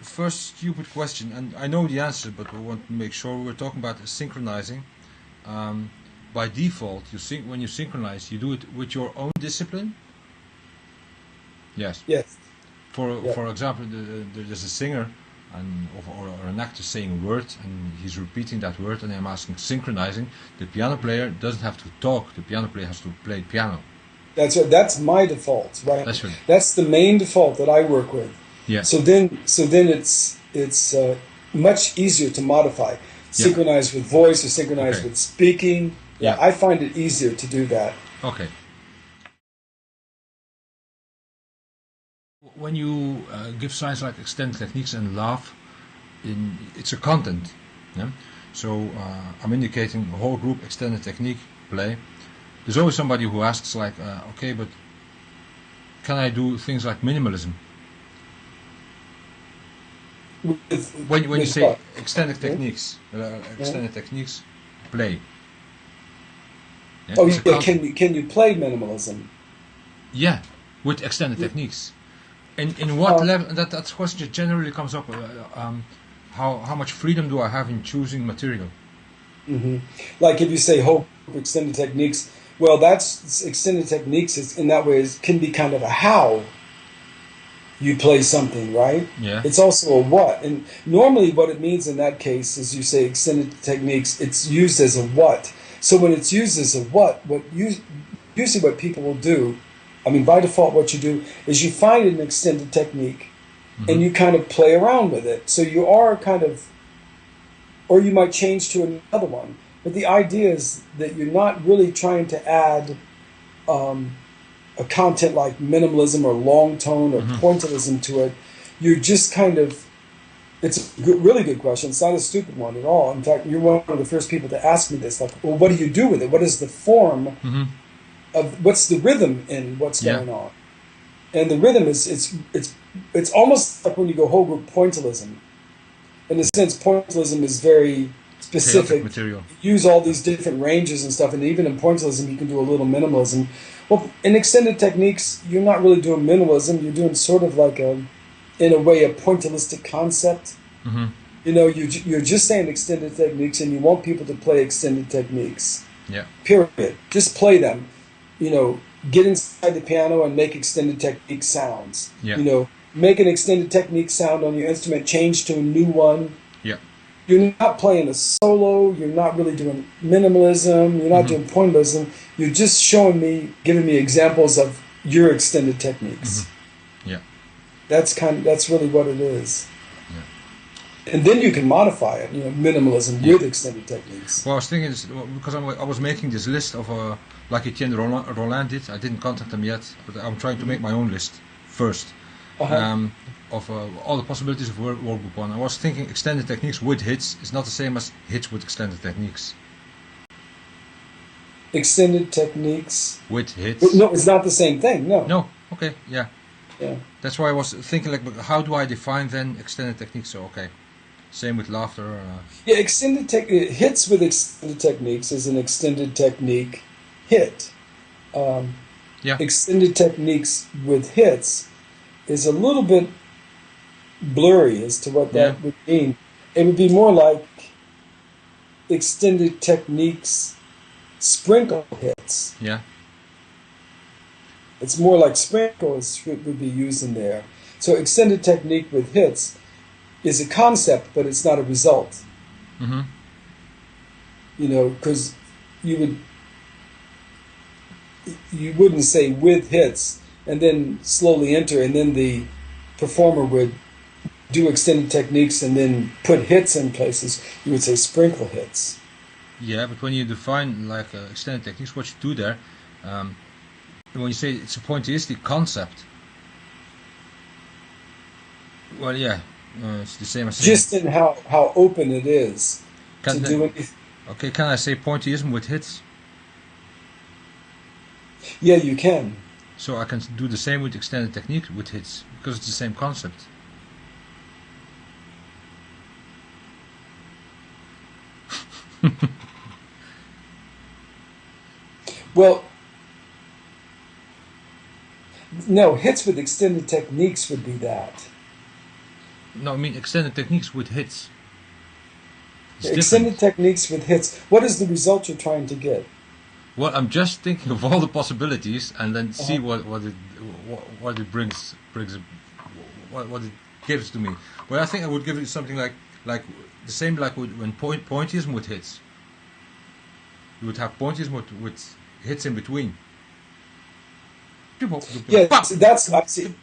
first stupid question, and I know the answer, but I want to make sure we're talking about synchronizing. Um, by default, when you synchronize, you do it with your own discipline. Yes. Yes. Yeah. For example, there's a singer or an actor saying a word, and he's repeating that word, and I'm asking synchronizing. The piano player doesn't have to talk. The piano player has to play piano. That's right. That's my default, right? That's right. That's the main default that I work with. Yeah. So then it's much easier to modify, synchronize with voice or synchronize with speaking. Yeah, I find it easier to do that. Okay. When you give signs like extended techniques and laugh, it's a content. Yeah? So I'm indicating whole group extended technique play. There's always somebody who asks like, okay, but can I do things like minimalism? When you say what? Extended techniques, extended techniques play. Yeah? Oh yeah, can you play minimalism? Yeah, with extended techniques. In what level? That question generally comes up. How much freedom do I have in choosing material? Mm-hmm. Like if you say whole extended techniques, well, that's extended techniques. In that way, can be kind of a how you play something, right? Yeah. It's also a what, and normally what it means in that case is you say extended techniques. It's used as a what. So when it's used as a usually what people will do. I mean, by default, what you do is you find an extended technique, and you kind of play around with it. So you are kind of, or you might change to another one. But the idea is that you're not really trying to add a content like minimalism or long tone or pointillism to it. You're just kind of, it's a really good question. It's not a stupid one at all. In fact, you're one of the first people to ask me this. Like, well, what do you do with it? What is the form? Of what's the rhythm in what's going on, and the rhythm is it's almost like when you go whole group pointillism. In a sense, pointillism is very specific. Material. You use all these different ranges and stuff, and even in pointillism, you can do a little minimalism. Well, in extended techniques, you're not really doing minimalism. You're doing sort of like in a way, a pointillistic concept. You know, you're just saying extended techniques, and you want people to play extended techniques. Yeah. Period. Just play them. You know, get inside the piano and make extended technique sounds. Yeah. You know, make an extended technique sound on your instrument, change to a new one. Yeah. You're not playing a solo, you're not really doing minimalism, you're not doing pointillism, you're just giving me examples of your extended techniques. Yeah. That's really what it is. And then you can modify it, you know, minimalism with extended techniques. Well, I was thinking this, because I was making this list of, like Etienne Roland did. I didn't contact them yet, but I'm trying to make my own list first of all the possibilities of workgroup 1. I was thinking extended techniques with hits is not the same as hits with extended techniques. Extended techniques with hits? No, it's not the same thing. No. No. Okay. Yeah. Yeah. That's why I was thinking, like, how do I define then extended techniques? So okay. Same with laughter. Yeah, hits with extended techniques is an extended technique hit. Extended techniques with hits is a little bit blurry as to what that would mean. It would be more like extended techniques sprinkle hits. Yeah. It's more like sprinkles would be used in there. So extended technique with hits is a concept, but it's not a result. You know, because you wouldn't say with hits and then slowly enter, and then the performer would do extended techniques and then put hits in places. You would say sprinkle hits. Yeah, but when you define like extended techniques, what you do there, when you say it's a pointillistic concept, well, yeah. It's the same as just in how open it is to do it. Okay, can I say pointillism with hits? Yeah, you can. So I can do the same with extended technique with hits because it's the same concept. Well, no, hits with extended techniques would be that. No, I mean extended techniques with hits. It's Extended different. techniques with hits. What is the result you're trying to get? Well, I'm just thinking of all the possibilities and then see Uh-huh. what it brings what it gives to me. Well, I think I would give it something like the same like when pointillism with hits. You would have pointillism with hits in between. Yeah, that's I see.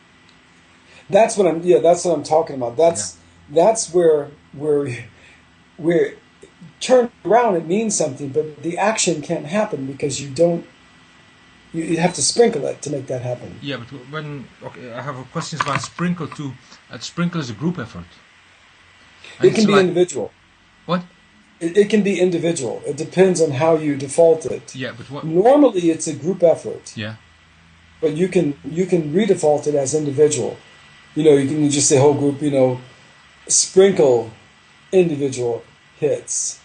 That's what I'm talking about. Yeah. That's where turned around it means something, but the action can't happen because you have to sprinkle it to make that happen. Yeah, but I have a question about sprinkle too. Sprinkle is a group effort, and It it's can be like individual. what? It can be individual. It depends on how you default it. Yeah, but what? Normally it's a group effort, Yeah. but you can redefault it as individual. You can just say whole group, sprinkle individual hits.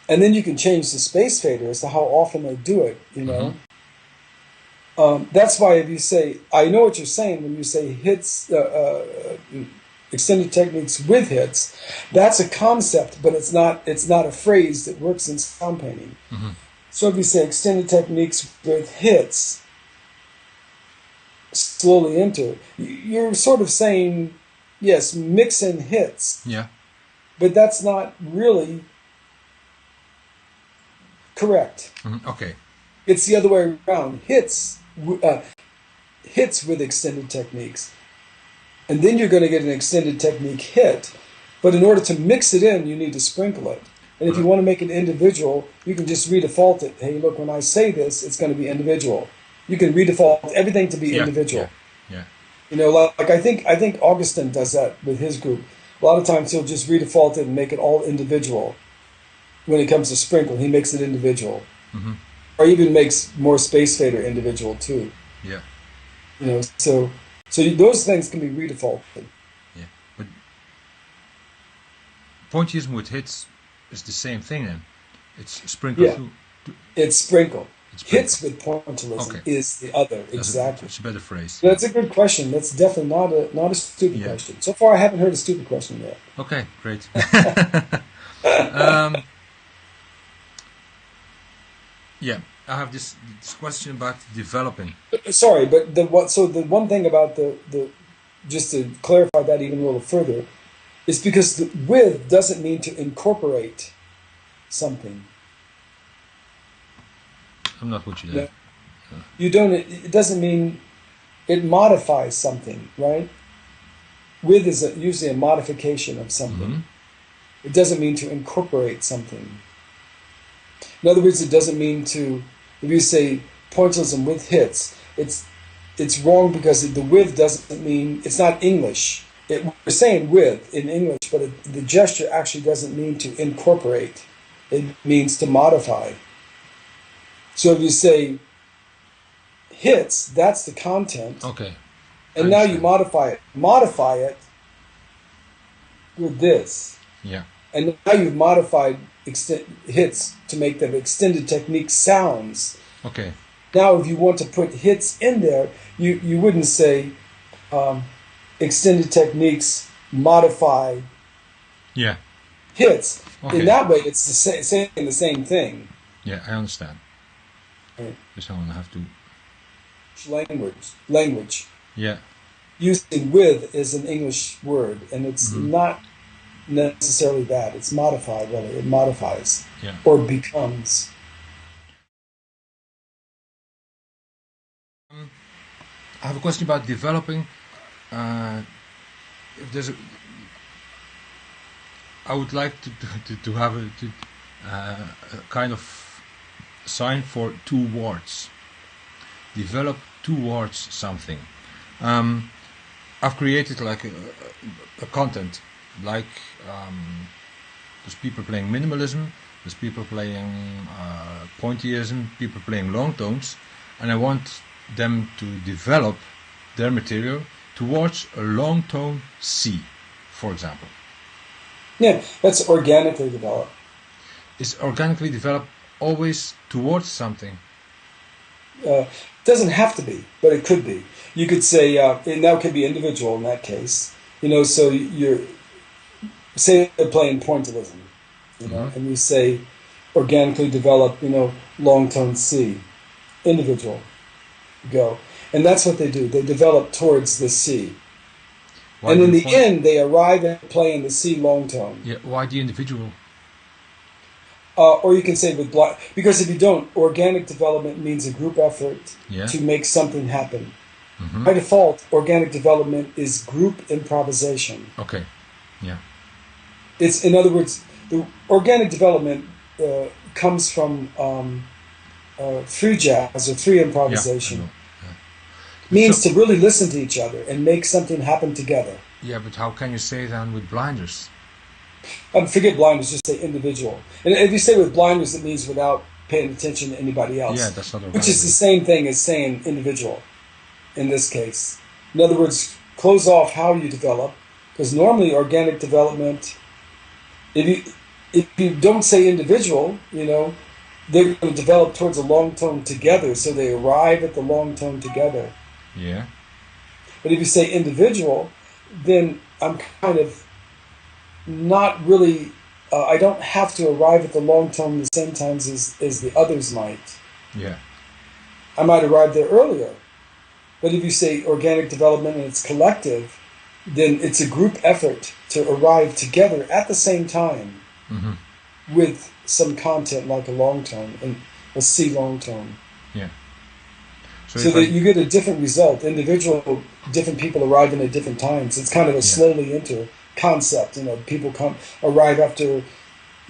And then you can change the space fader as to how often they do it, Mm-hmm. That's why if you say, I know what you're saying when you say hits, extended techniques with hits, that's a concept, but it's not a phrase that works in sound painting. Mm-hmm. So if you say extended techniques with hits, slowly enter, you're sort of saying, yes, mix in hits, Yeah. but that's not really correct. Mm-hmm. Okay. It's the other way around. Hits with extended techniques. And then you're going to get an extended technique hit. But in order to mix it in, you need to sprinkle it. And if you want to make it individual, you can just redefault it. Hey, look, when I say this, it's going to be individual. You can redefault everything to be individual. Yeah. Like I think Augustine does that with his group. A lot of times he'll just redefault it and make it all individual. When it comes to sprinkle, he makes it individual. Mm-hmm. Or even makes more space fader individual too. Yeah. So those things can be redefaulted. Yeah. But pointillism with hits is the same thing then. It's sprinkle Yeah. too. It's sprinkle. It's sprinkle. Hits with pointillism Okay. is the other. Exactly. It's a better phrase. That's a good question. That's definitely not a stupid Yeah. question. So far, I haven't heard a stupid question yet. Okay, great. Yeah, I have this question about developing. Sorry, but the one thing about the just to clarify that even a little further, is because the with doesn't mean to incorporate something. I'm not with you No, there. you don't. It doesn't mean it modifies something, right? With is usually a modification of something. Mm-hmm. It doesn't mean to incorporate something. In other words, it doesn't mean to. If you say pointillism with hits, it's wrong because the with doesn't mean it's not English. We're saying with in English, but the gesture actually doesn't mean to incorporate. It means to modify. So if you say hits, that's the content. Okay. And I now you understand. modify it with this. Yeah. And now you've modified hits to make them extended technique sounds. Okay. Now if you want to put hits in there, you wouldn't say extended techniques modify Yeah. hits. Okay. In that way, it's saying the same thing. Yeah, I understand. Right. Just I want to have to. Language. Yeah. Using with is an English word, and it's Mm-hmm. not necessarily that. It's modified, really. It modifies Yeah. or becomes. I have a question about developing. If there's I would like to have a kind of sign for towards. Develop towards something. I've created like a content, like there's people playing minimalism, there's people playing pointillism, people playing long tones, and I want them to develop their material towards a long tone C, for example. Yeah, that's organically developed. Is organically developed always towards something? It doesn't have to be, but it could be. You could say, and that could be individual in that case. So you're, say they're playing pointillism, and you say organically develop, long tone C, individual, go. And that's what they do. They develop towards the C. Why and in the end, they arrive at playing the C long tone. Yeah, why the individual? Or you can say with blind, because if you don't, organic development means a group effort to make something happen. By default, organic development is group improvisation. Okay, yeah. It's, in other words, the organic development comes from free jazz or free improvisation. Yeah, Means to really listen to each other and make something happen together. Yeah, but how can you say that with blinders? Forget blinders, just say individual. And if you say with blinders, it means without paying attention to anybody else. Yeah, that's not organic. Which is the same thing as saying individual in this case. In other words, close off how you develop, because normally organic development, if you don't say individual, they're going to develop towards a long tone together, so they arrive at the long tone together. Yeah. But if you say individual, then I'm kind of not really, I don't have to arrive at the long tone the same times as the others might. Yeah. I might arrive there earlier. But if you say organic development and it's collective, then it's a group effort to arrive together at the same time with some content like a long tone and a C long tone. Yeah. So that you get a different result. Different people arriving at different times. It's kind of a slowly enter concept. People arrive after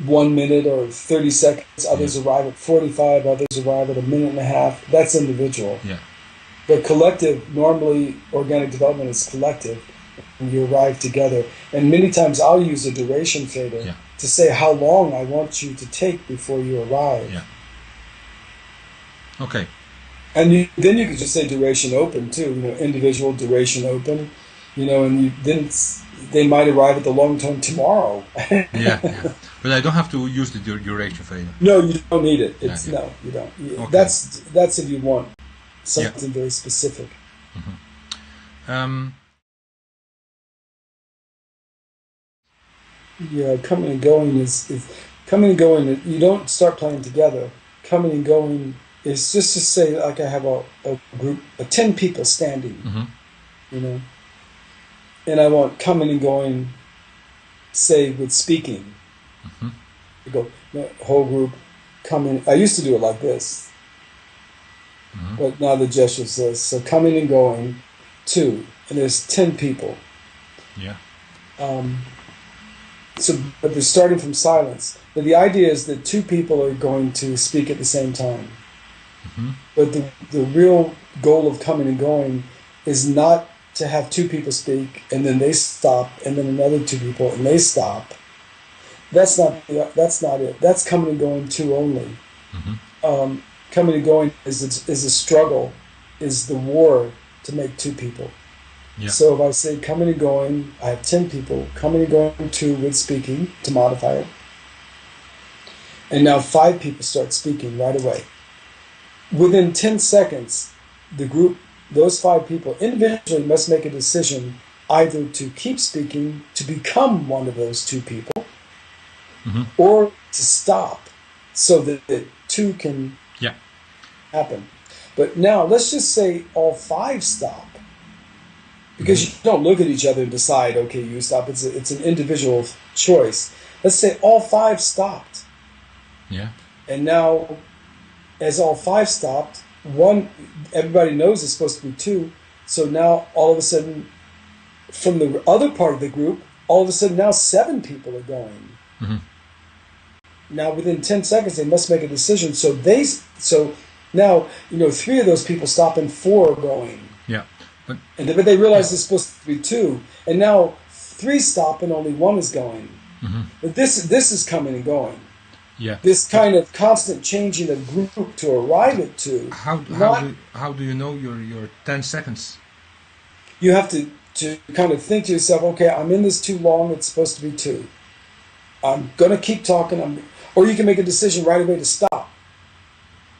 1 minute or 30 seconds. Others arrive at 45. Others arrive at a minute and a half. That's individual. Yeah. But collective, normally organic development is collective. And you arrive together. And many times I'll use a duration fader to say how long I want you to take before you arrive. Yeah. Okay. And then you could just say duration open too, individual duration open, and then they might arrive at the long tone tomorrow. yeah. But I don't have to use the duration fader. No, you don't need it. No, you don't. Okay. That's if you want something very specific. Yeah, coming and going is coming and going. You don't start playing together. Coming and going is just to say, like I have a group of 10 people standing, and I want coming and going, say with speaking. You go, whole group, coming. I used to do it like this, but now the gesture says, so coming and going, 2, and there's 10 people. Yeah. But they're starting from silence. But the idea is that 2 people are going to speak at the same time. But the real goal of coming and going is not to have 2 people speak and then they stop and then another 2 people and they stop. That's not it. That's coming and going 2 only. Coming and going is a struggle, is the war to make 2 people. Yeah. So if I say coming and going, I have 10 people, coming and going 2 with speaking to modify it. And now 5 people start speaking right away. Within 10 seconds, the group, those 5 people individually must make a decision either to keep speaking, to become one of those 2 people, or to stop so that the 2 can happen. But now let's just say all 5 stop. Because you don't look at each other and decide, okay, you stop. It's an individual choice. Let's say all 5 stopped. Yeah. And now, as all 5 stopped, everybody knows it's supposed to be 2. So now, all of a sudden, from the other part of the group, all of a sudden now 7 people are going. Now, within 10 seconds, they must make a decision. So now, 3 of those people stop and 4 are going. Yeah. But they realize it's supposed to be 2, and now 3 stop and only 1 is going. But this is coming and going. Yeah. This kind of constant changing of group to arrive at 2. How do you know your 10 seconds? You have to kind of think to yourself, okay, I'm in this too long. It's supposed to be 2. I'm gonna keep talking. Or you can make a decision right away to stop.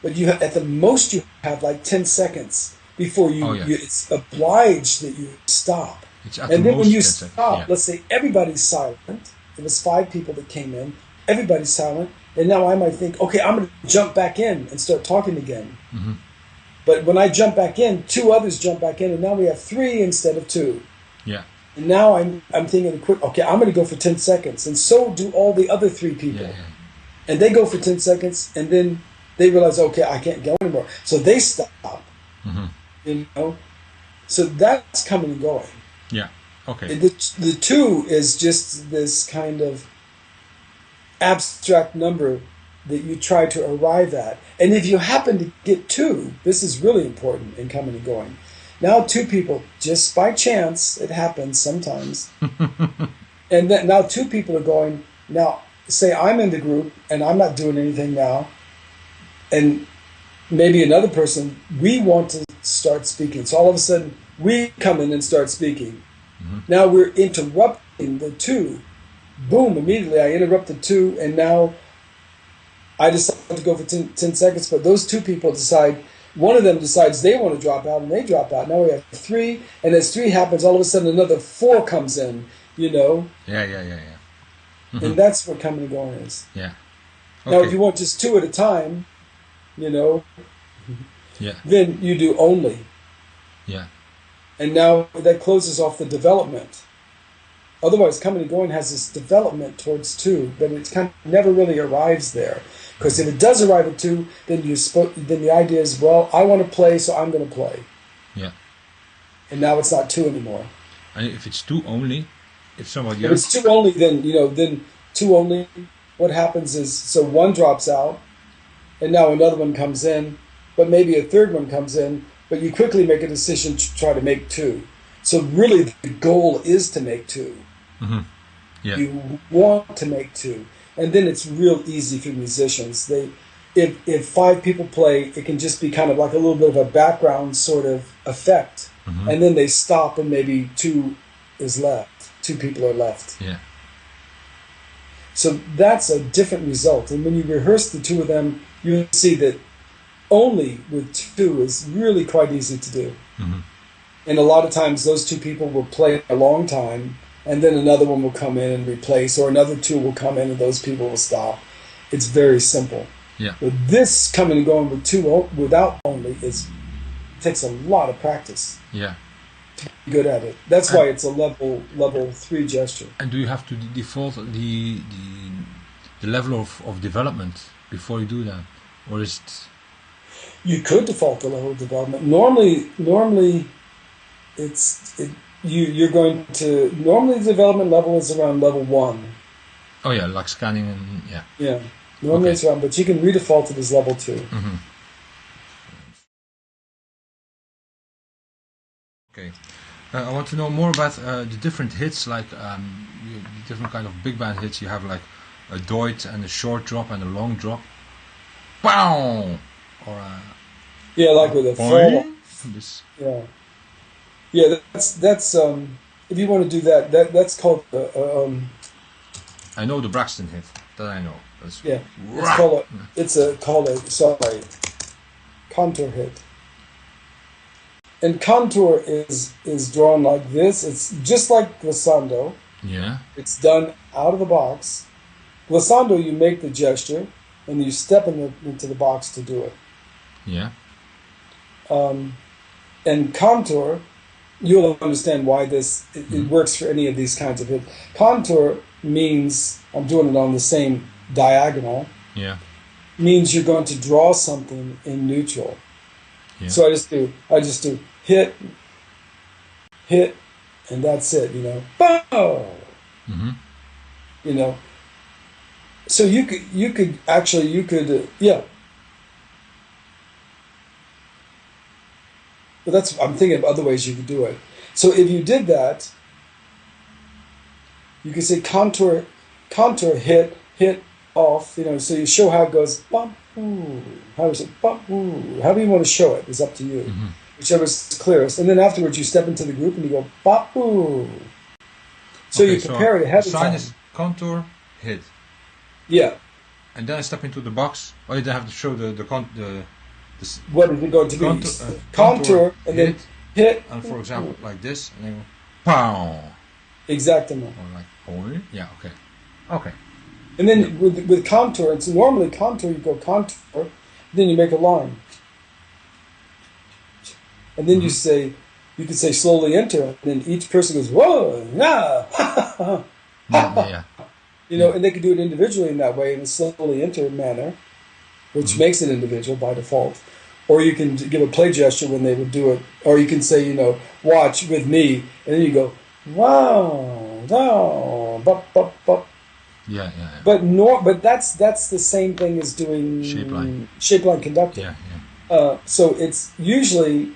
But at the most you have like 10 seconds. Before it's obliged that you stop. It's at And the then when most you 10 seconds. stop, Yeah. let's say everybody's silent. It was 5 people that came in. Everybody's silent. And now I might think, okay, I'm going to jump back in and start talking again. Mm-hmm. But when I jump back in, 2 others jump back in, and now we have 3 instead of 2. Yeah. And now I'm thinking, quick, okay, I'm going to go for 10 seconds. And so do all the other 3 people. Yeah. And they go for 10 seconds, and then they realize, okay, I can't go anymore. So they stop. Mm-hmm. You know? So that's coming and going. Yeah. Okay. The 2 is just this kind of abstract number that you try to arrive at. And if you happen to get 2, this is really important in coming and going. Now 2 people, just by chance, it happens sometimes. And then now 2 people are going, now say I'm in the group and I'm not doing anything now. And maybe another person, we want to start speaking. So all of a sudden we come in and start speaking. Mm-hmm. Now we're interrupting the 2. Boom, immediately I interrupt the 2, and now I decide to go for 10 seconds, but those 2 people decide, one of them decides they want to drop out, and they drop out. Now we have 3, and as 3 happens, all of a sudden another 4 comes in, you know? Yeah. Mm-hmm. And that's what coming and going is. Yeah. Now Okay. if you want just 2 at a time, you know, Yeah. then you do only. Yeah. And now that closes off the development. Otherwise, coming and going has this development towards 2, but it kind of never really arrives there. Because if it does arrive at 2, then then the idea is, well, I want to play, so I'm going to play. Yeah. And now it's not 2 anymore. And if it's 2 only, if somebody If else... it's 2 only, then, then 2 only, what happens is, so 1 drops out, and now another one comes in, but maybe a third one comes in, but you quickly make a decision to try to make 2. So really the goal is to make 2. Mm-hmm. Yeah. You want to make 2. And then it's real easy for musicians. If 5 people play, it can just be kind of like a little bit of a background sort of effect. Mm-hmm. And then they stop and maybe 2 is left. 2 people are left. Yeah. So that's a different result. And when you rehearse the 2 of them, you see that only with 2 is really quite easy to do. Mm-hmm. And a lot of times those 2 people will play a long time, and then another one will come in and replace, or another 2 will come in and those people will stop. It's very simple. Yeah. But this coming and going with 2 without only takes a lot of practice. Yeah. To be good at it. That's why it's a level 3 gesture. And do you have to default the level of development before you do that, or is it? You could default the level of development. Normally, you're going to, normally the development level is around level 1. Oh yeah, like scanning and yeah. Yeah, normally it's around, but you can redefault it as level 2. Mm-hmm. Okay, I want to know more about the different hits, like the different kind of big band hits. You have like a doit and a short drop and a long drop. Pow! Or yeah, like with a fall. This. Yeah. Yeah, that's if you want to do that's called I know the Braxton hit. That I know. That's yeah, it's called a contour hit. And contour is drawn like this. It's just like glissando. Yeah. It's done out of the box. Glissando, you make the gesture and you step into the box to do it. Yeah. And contour, you'll understand why it works for any of these kinds of hits. Contour means, I'm doing it on the same diagonal. Yeah. Means you're going to draw something in neutral. Yeah. So I just do hit, and that's it, Boom! Mm-hmm. So you could yeah. But I'm thinking of other ways you could do it. So if you did that, you could say contour, hit, off, so you show how it goes, bump, ooh. How is it, bump, ooh. However you want to show it is up to you. Mm-hmm. Whichever's clearest. And then afterwards you step into the group and you go, bop, ooh. So you prepare it ahead of time. The sign is contour, hit. Yeah. And then I step into the box, or you don't have to show the what is it going to be? Contour and hit, then hit. And for example, like this, and then pow. Exactement. Or like, oh, yeah, okay. Okay. And then with contour, it's normally contour, you go contour, then you make a line. And then you could say slowly enter, and then each person goes, whoa, nah, Yeah. You know, and they could do it individually in that way, in a slowly enter manner, which makes it individual by default. Or you can give a play gesture when they would do it. Or you can say, you know, watch with me, and then you go, wow, down, bup, bup, bup. Yeah. But that's the same thing as doing shape line conducting. Yeah. So it's usually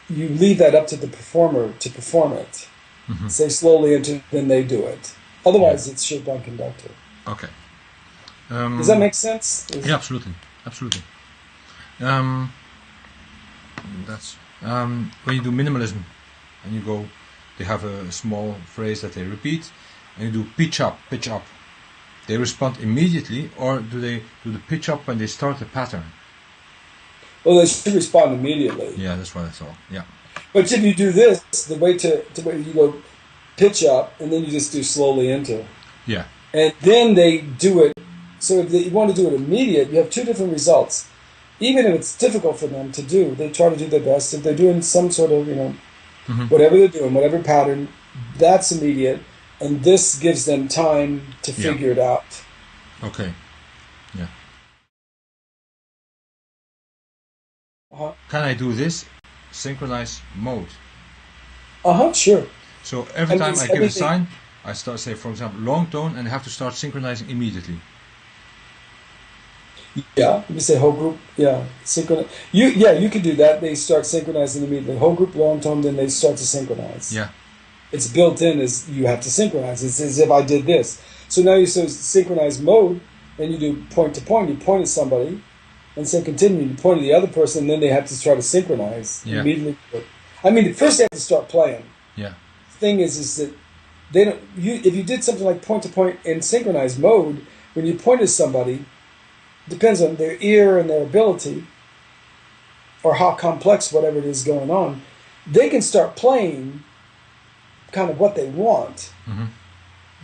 you leave that up to the performer to perform it. Mm-hmm. Say slowly into, then they do it. Otherwise, it's shape line conductor. Okay. Does that make sense? Yeah, absolutely. That's when you do minimalism, and you go, they have a small phrase that they repeat, and you do pitch up. They respond immediately, or do they do the pitch up when they start the pattern? Well, they should respond immediately. Yeah, that's what I thought. Yeah. But if you do this, the way you go pitch up, and then you just do slowly into. Yeah. And then they do it. So if you want to do it immediate, you have two different results. Even if it's difficult for them to do, they try to do their best. If they're doing some sort of, whatever they're doing, whatever pattern, that's immediate. And this gives them time to figure it out. Okay. Yeah. Can I do this? Synchronize mode. Sure. So every time I give a sign, I start, say, for example, long tone, and I have to start synchronizing immediately. Yeah, you say whole group. Yeah, synchronize. You could do that. They start synchronizing immediately. Whole group, long tone, then they start to synchronize. Yeah. It's built in as you have to synchronize. It's as if I did this. So now you say synchronize mode, and you do point to point. You point at somebody, and say continue. You point at the other person, and then they have to try to synchronize immediately. I mean, first they have to start playing. Yeah. The thing is that they don't. If you did something like point to point in synchronize mode, when you point at somebody, depends on their ear and their ability, or how complex whatever it is going on, they can start playing kind of what they want,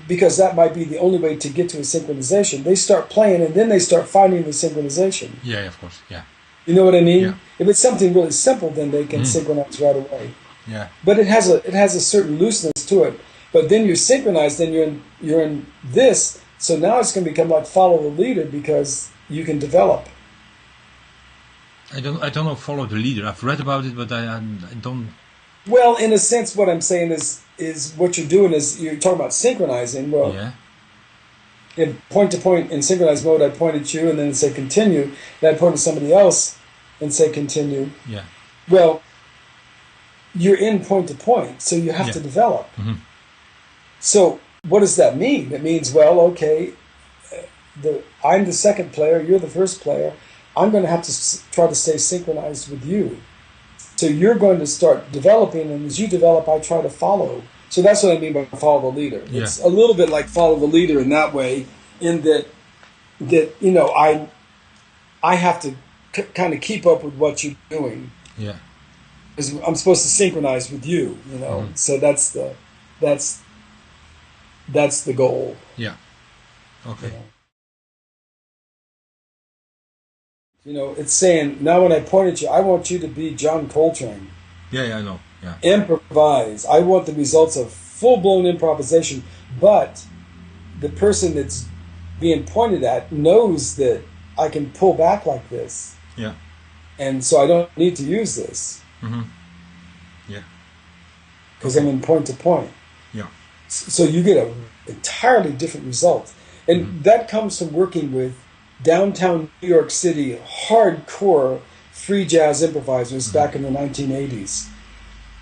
because that might be the only way to get to a synchronization. They start playing, and then they start finding the synchronization. Yeah, of course, yeah. You know what I mean? Yeah. If it's something really simple, then they can synchronize right away. Yeah. But it has a certain looseness to it. But then you're synchronized, then you're in this. So now it's going to become like follow the leader, because you can develop. I don't know. Follow the leader. I've read about it, but I don't. Well, in a sense, what I'm saying is what you're doing is you're talking about synchronizing. Well, in point to point in synchronized mode, I point at you and then say continue. Then I point at somebody else and say continue. Yeah. Well, you're in point to point, so you have to develop. So what does that mean? It means, well, okay, I'm the second player, you're the first player. I'm going to have to try to stay synchronized with you. So you're going to start developing, and as you develop, I try to follow. So that's what I mean by follow the leader. Yeah. It's a little bit like follow the leader in that way, in that I have to kind of keep up with what you're doing. Yeah. Because I'm supposed to synchronize with you, So that's the goal. Yeah. Okay. It's saying, now when I point at you, I want you to be John Coltrane. Yeah, I know. Yeah. Improvise. I want the results of full-blown improvisation, but the person that's being pointed at knows that I can pull back like this. Yeah. And so I don't need to use this. Yeah. Because I'm in point to point. Yeah. So you get an entirely different result. And that comes from working with downtown New York City hardcore free jazz improvisers back in the 1980s.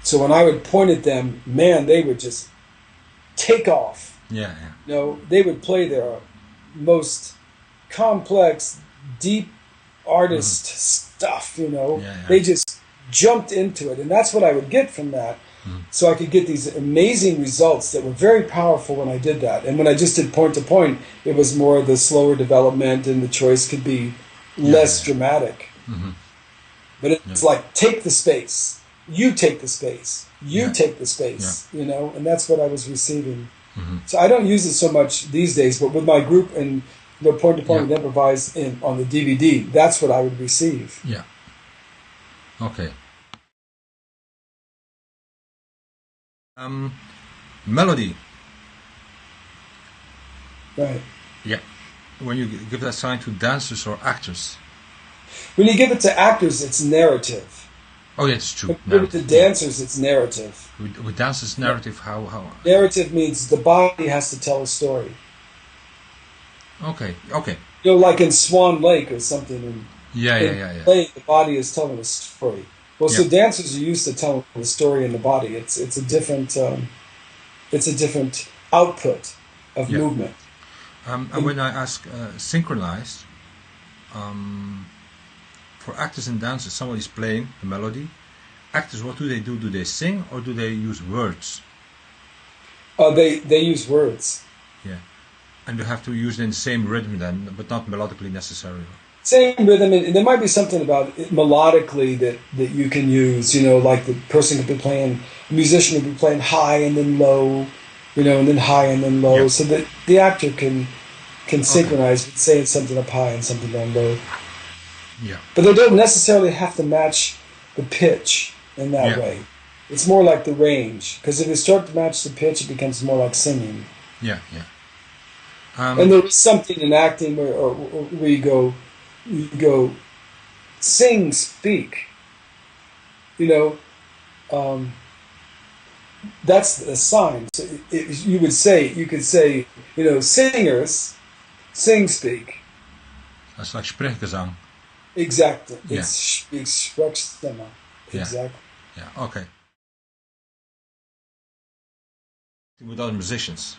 So when I would point at them, man, they would just take off. Yeah. They would play their most complex, deep artist stuff, They just jumped into it. And that's what I would get from that. So I could get these amazing results that were very powerful when I did that. And when I just did point to point, it was more the slower development, and the choice could be less dramatic. But it's like, take the space. you take the space. You take the space, you know, and that's what I was receiving. So I don't use it so much these days, but with my group and the point-to-point and improvise on the DVD, that's what I would receive. Yeah. Okay. Melody. Right. Yeah. When you give that sign to dancers or actors. When you give it to actors, it's narrative. Oh, yeah, it's true. When you give it to dancers, it's narrative. With dancers, narrative, how? Narrative means the body has to tell a story. Okay. You know, like in Swan Lake or something. In play, the body is telling a story. Well, so dancers are used to telling the story in the body. It's a different output of movement. And when I ask synchronized, for actors and dancers, somebody's playing a melody. Actors, what do they do? Do they sing or do they use words? They use words. Yeah. And you have to use it in the same rhythm then, but not melodically necessarily. Same rhythm, and there might be something about it melodically that you can use, you know, like the person could be playing, the musician would be playing high and then low, you know, and then high and then low, so that the actor can synchronize with saying something up high and something down low. Yeah. But they don't necessarily have to match the pitch in that way. It's more like the range, because if you start to match the pitch, it becomes more like singing. Yeah. And there is something in acting where you go, sing, speak. You know, that's the sign. So you could say, you know, singers, sing, speak. That's like sprechgesang. Exactly. Yeah. It's Sprechstimme. Exactly. Yeah. Okay. With other musicians.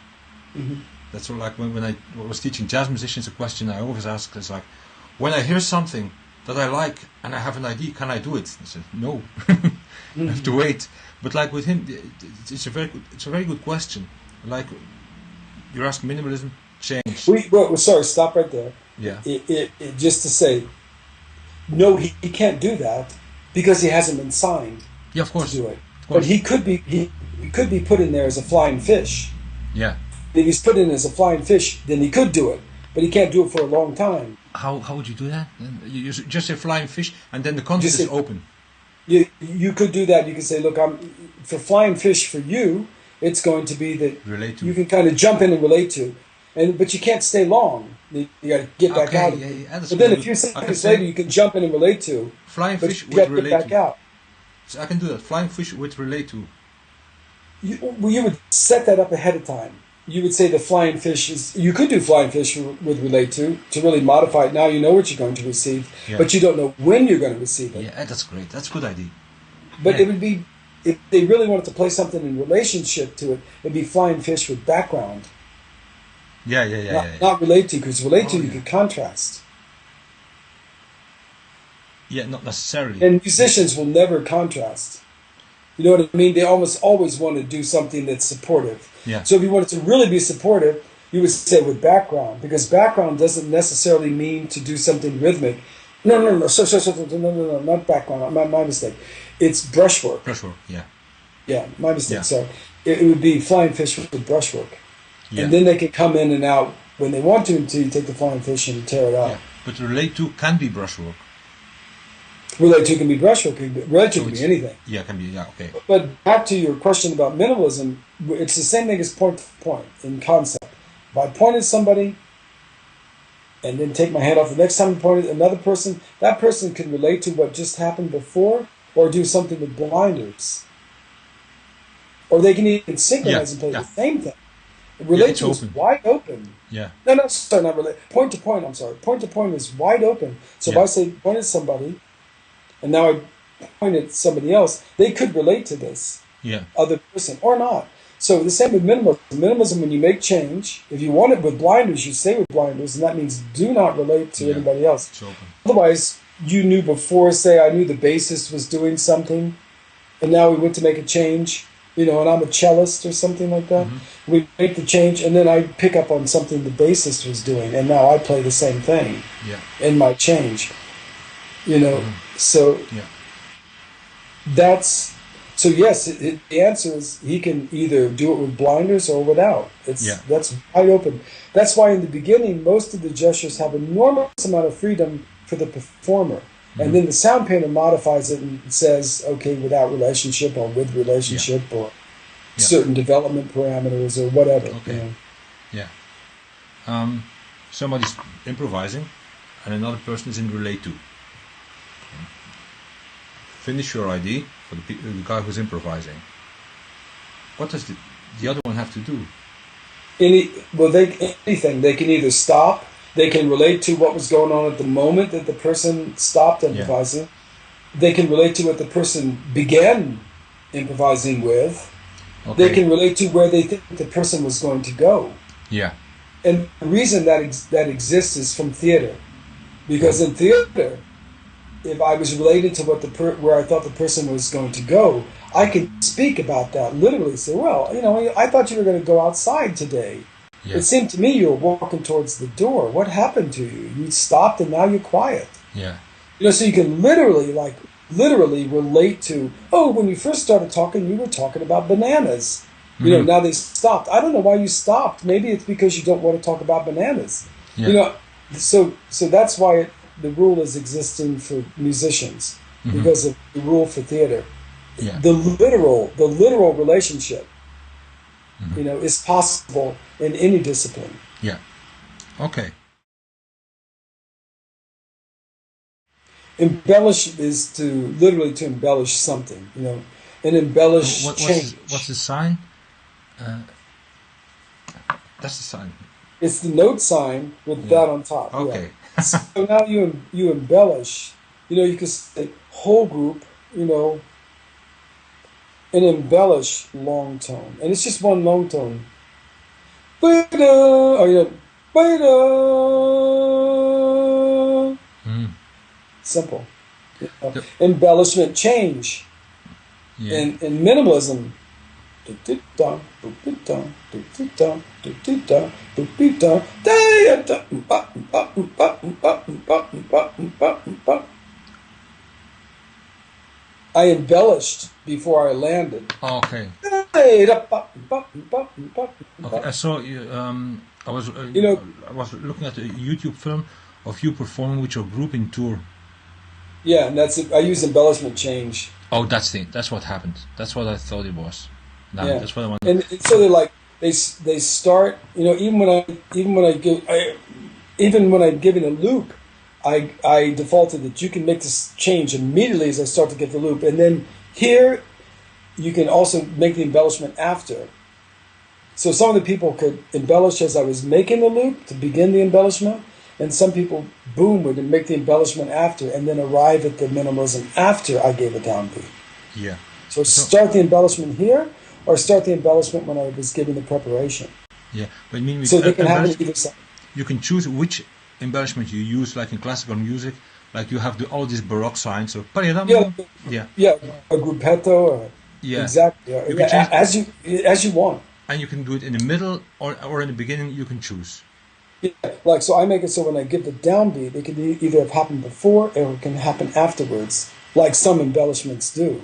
That's what, like when I was teaching jazz musicians, a question I always ask is like, when I hear something that I like and I have an idea, can I do it? I said, no, I have to wait. But like with him, it's a very good question. Like you're asking minimalism, change. Sorry, stop right there. Yeah. Just to say, no, he can't do that because he hasn't been signed. Yeah, of course. To do it. But he could be put in there as a flying fish. Yeah. If he's put in as a flying fish, then he could do it, but he can't do it for a long time. How would you do that? You just say flying fish, and then the content is open. You could do that. You could say, look, for flying fish for you, it's going to be that you can kind of jump in and relate to, but you can't stay long. You got to get back out. But then a few seconds later, you can jump in and relate to. Flying fish with relate to. Back out. So I can do that. Flying fish with relate to. You would set that up ahead of time. You would say the flying fish is. You could do flying fish with relate to really modify it. Now you know what you're going to receive, but you don't know when you're going to receive it. Yeah, that's great. That's a good idea. But it would be, if they really wanted to play something in relationship to it, it'd be flying fish with background. Not relate to, because relate to you could contrast. Yeah, not necessarily. And musicians will never contrast. You know what I mean? They almost always want to do something that's supportive. Yeah. So if you wanted to really be supportive, you would say with background, because background doesn't necessarily mean to do something rhythmic. No, not background. My mistake. It's brushwork. Brushwork, yeah. Yeah, my mistake. Yeah. So it would be flying fish with brushwork. Yeah. And then they can come in and out when they want to until you take the flying fish and tear it out. Yeah. But relate to can be brushwork. Relate to can be brushwork. Relate to can be anything. Yeah, can be, okay. But back to your question about minimalism, it's the same thing as point to point in concept. If I point at somebody and then take my hand off, the next time I point at another person, that person can relate to what just happened before or do something with blinders. Or they can even synchronize and play the same thing. Relate to is wide open. Yeah. No, sorry, not relate. Point to point, I'm sorry. Point to point is wide open. So if I say point at somebody, and now I point at somebody else, they could relate to this other person or not. So the same with minimalism. Minimalism, when you make change, if you want it with blinders, you say with blinders, and that means do not relate to anybody else. It's open. Otherwise, you knew before, say I knew the bassist was doing something, and now we went to make a change, and I'm a cellist or something like that. Mm-hmm. We make the change, and then I pick up on something the bassist was doing, and now I play the same thing in my change. So that's So yes, the answer is he can either do it with blinders or without. That's wide open. That's why in the beginning, most of the gestures have enormous amount of freedom for the performer. Mm-hmm. And then the sound painter modifies it and says, okay, without relationship or with relationship or certain development parameters or whatever. Okay. You know. Yeah. Somebody's improvising and another person is in relate to. Finish your ID for the guy who's improvising. What does the other one have to do? Anything. They can either stop, they can relate to what was going on at the moment that the person stopped improvising. Yeah. They can relate to what the person began improvising with. Okay. They can relate to where they think the person was going to go. Yeah. And the reason that exists is from theater. Because in theater, if I was related to where I thought the person was going to go, I could speak about that literally. Say, well, I thought you were going to go outside today. Yeah. It seemed to me you were walking towards the door. What happened to you? You stopped and now you're quiet. Yeah. So you can literally relate to, when you first started talking, you were talking about bananas. Mm-hmm. Now they stopped. I don't know why you stopped. Maybe it's because you don't want to talk about bananas. Yeah. So that's why the rule is existing for musicians, because of the rule for theater. Yeah. The literal relationship, is possible in any discipline. Yeah. Okay. Embellish is literally to embellish something, and embellish change. What's the sign? That's the sign. It's the note sign with that on top. Okay. Yeah. So now you embellish. You can say whole group, and embellish long tone. And it's just one long tone. Simple. Embellishment change. Yeah. And minimalism. I embellished before I landed. Oh, okay. Okay. I saw you. I was looking at a YouTube film of you performing with your group in tour. Yeah, and that's it. I use embellishment change. Oh, that's what happened. That's what I thought it was. No, yeah. That's what I wanted. And so they're like they start. Even when I'm giving a loop, I defaulted that you can make this change immediately as I start to get the loop, and then here you can also make the embellishment after. So some of the people could embellish as I was making the loop to begin the embellishment, and some people, boom, would make the embellishment after, and then arrive at the minimalism after I gave a downbeat. Yeah. So start the embellishment here, or start the embellishment when I was giving the preparation. Yeah, but I mean, so they can happen either side. You can choose which embellishment you use, like in classical music, like you have all these Baroque signs, or yeah, a gruppetto, exactly, as you want. And you can do it in the middle or in the beginning. You can choose. Yeah, so I make it so when I give the downbeat, it can either have happened before or it can happen afterwards, like some embellishments do.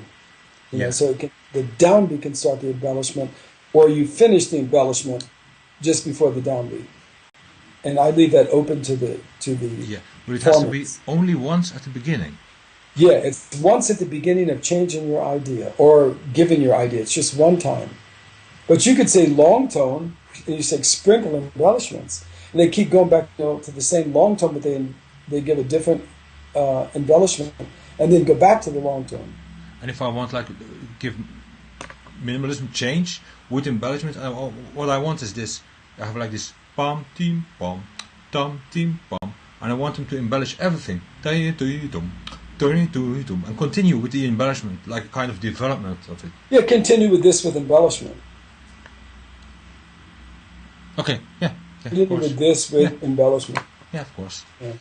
So the downbeat can start the embellishment, or you finish the embellishment just before the downbeat. And I leave that open to the but it has to be only once at the beginning. Yeah, it's once at the beginning of changing your idea or giving your idea. It's just one time. But you could say long tone, and you say sprinkle embellishments. And they keep going back to the same long tone, but they give a different embellishment, and then go back to the long tone. And if I want give minimalism change with embellishment, what I want is this. I have like this pom team pom tom team pom, and I want them to embellish everything. And continue with the embellishment, like a kind of development of it. Yeah, continue with this with embellishment. Okay, yeah. Continue with this with embellishment. Yeah, of course. Yeah.